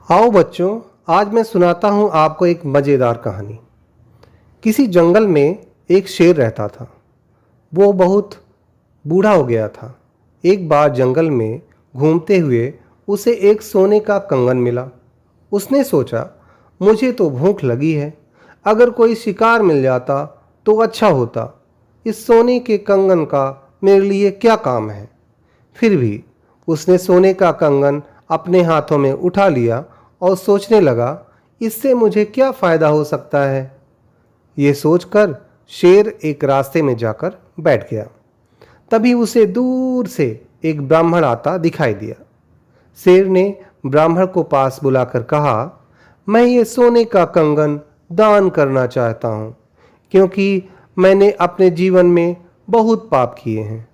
आओ बच्चों, आज मैं सुनाता हूँ आपको एक मज़ेदार कहानी। किसी जंगल में एक शेर रहता था। वो बहुत बूढ़ा हो गया था। एक बार जंगल में घूमते हुए उसे एक सोने का कंगन मिला। उसने सोचा, मुझे तो भूख लगी है, अगर कोई शिकार मिल जाता तो अच्छा होता। इस सोने के कंगन का मेरे लिए क्या काम है। फिर भी उसने सोने का कंगन अपने हाथों में उठा लिया और सोचने लगा, इससे मुझे क्या फ़ायदा हो सकता है। ये सोचकर शेर एक रास्ते में जाकर बैठ गया। तभी उसे दूर से एक ब्राह्मण आता दिखाई दिया। शेर ने ब्राह्मण को पास बुलाकर कहा, मैं ये सोने का कंगन दान करना चाहता हूँ, क्योंकि मैंने अपने जीवन में बहुत पाप किए हैं,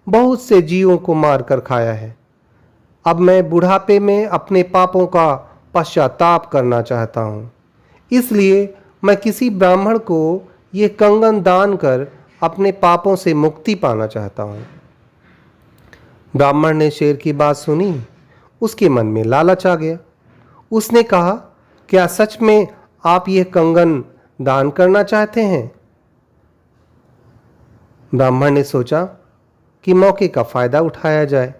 बहुत से जीवों को मार कर खाया है। अब मैं बुढ़ापे में अपने पापों का पश्चाताप करना चाहता हूँ। इसलिए मैं किसी ब्राह्मण को ये कंगन दान कर अपने पापों से मुक्ति पाना चाहता हूँ। ब्राह्मण ने शेर की बात सुनी। उसके मन में लालच आ गया। उसने कहा, क्या सच में आप ये कंगन दान करना चाहते हैं? ब्राह्मण ने सोचा कि मौके का फायदा उठाया जाए।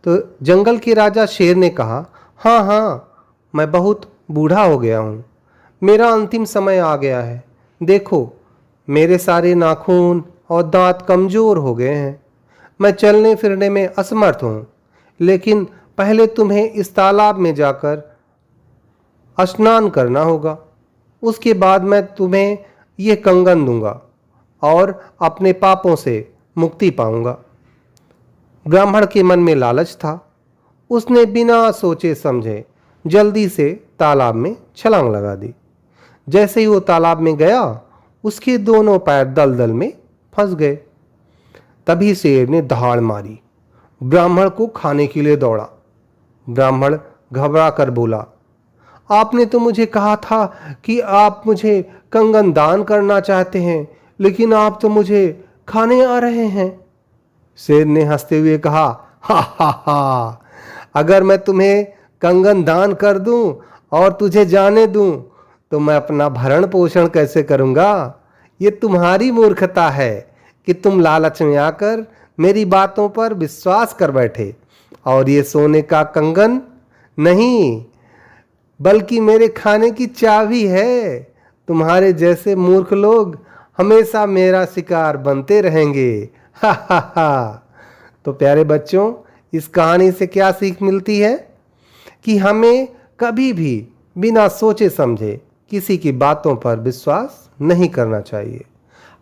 तो जंगल के राजा शेर ने कहा, हाँ हाँ, मैं बहुत बूढ़ा हो गया हूँ, मेरा अंतिम समय आ गया है। देखो, मेरे सारे नाखून और दांत कमज़ोर हो गए हैं, मैं चलने फिरने में असमर्थ हूँ। लेकिन पहले तुम्हें इस तालाब में जाकर स्नान करना होगा, उसके बाद मैं तुम्हें ये कंगन दूंगा और अपने पापों से मुक्ति पाऊंगा। ब्राह्मण के मन में लालच था। उसने बिना सोचे समझे जल्दी से तालाब में छलांग लगा दी। जैसे ही वो तालाब में गया, उसके दोनों पैर दलदल में फंस गए। तभी शेर ने दहाड़ मारी, ब्राह्मण को खाने के लिए दौड़ा। ब्राह्मण घबरा कर बोला, आपने तो मुझे कहा था कि आप मुझे कंगन दान करना चाहते हैं, लेकिन आप तो मुझे खाने आ रहे हैं। शेर ने हंसते हुए कहा, हा हा हा, अगर मैं तुम्हें कंगन दान कर दूं और तुझे जाने दूं तो मैं अपना भरण पोषण कैसे करूंगा। ये तुम्हारी मूर्खता है कि तुम लालच में आकर मेरी बातों पर विश्वास कर बैठे और ये सोने का कंगन नहीं, बल्कि मेरे खाने की चाबी है। तुम्हारे जैसे मूर्ख लोग हमेशा मेरा शिकार बनते रहेंगे। हा हा हा। तो प्यारे बच्चों, इस कहानी से क्या सीख मिलती है कि हमें कभी भी बिना सोचे समझे किसी की बातों पर विश्वास नहीं करना चाहिए।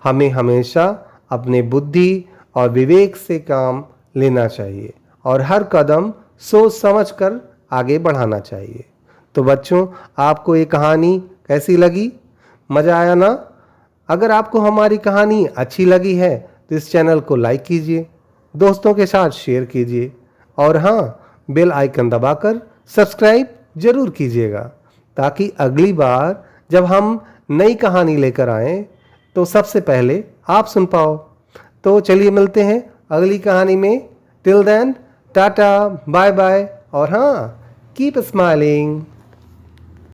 हमें हमेशा अपने बुद्धि और विवेक से काम लेना चाहिए और हर कदम सोच समझ कर आगे बढ़ाना चाहिए। तो बच्चों, आपको ये कहानी कैसी लगी? मज़ा आया ना? अगर आपको हमारी कहानी अच्छी लगी है तो इस चैनल को लाइक कीजिए, दोस्तों के साथ शेयर कीजिए और हाँ, बेल आइकन दबाकर सब्सक्राइब जरूर कीजिएगा, ताकि अगली बार जब हम नई कहानी लेकर आएँ तो सबसे पहले आप सुन पाओ। तो चलिए मिलते हैं अगली कहानी में। Till then, tata, bye bye और हाँ, कीप स्माइलिंग।